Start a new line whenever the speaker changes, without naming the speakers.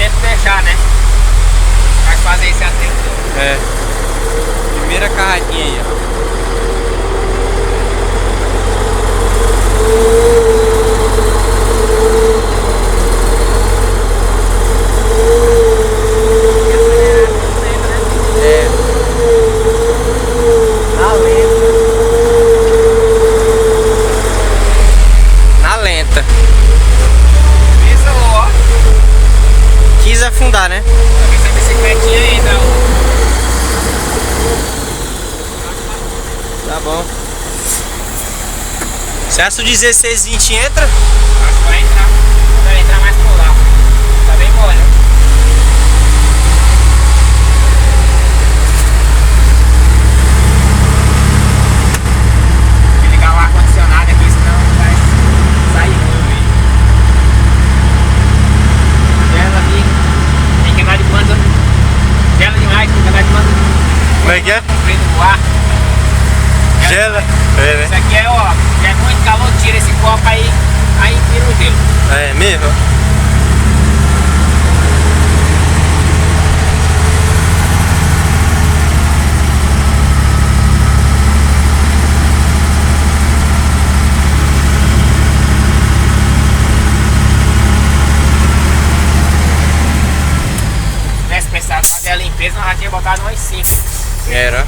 tempo deixar, né? Vai fazer esse atento.
É. Primeira carradinha aí, ó. Quis afundar, né?
Essa bicicletinha aí, não.
Tá bom. Você acha que o 1620 entra?
Acho que vai entrar. Vai entrar mais por lá. Tá bem mole. Vou ligar o ar-condicionado aqui, senão vai sair ruim. Gela aqui. Tem que andar de mando. Gela demais, tem que andar de mando.
Como é que é?
Frio no ar.
Gela. É, né?
Isso aqui é, ó, se é muito calor, tira esse copo aí tira o gelo.
É mesmo?
Se tivesse pensado em fazer a limpeza, nós já tinha botado umas 5.
Era.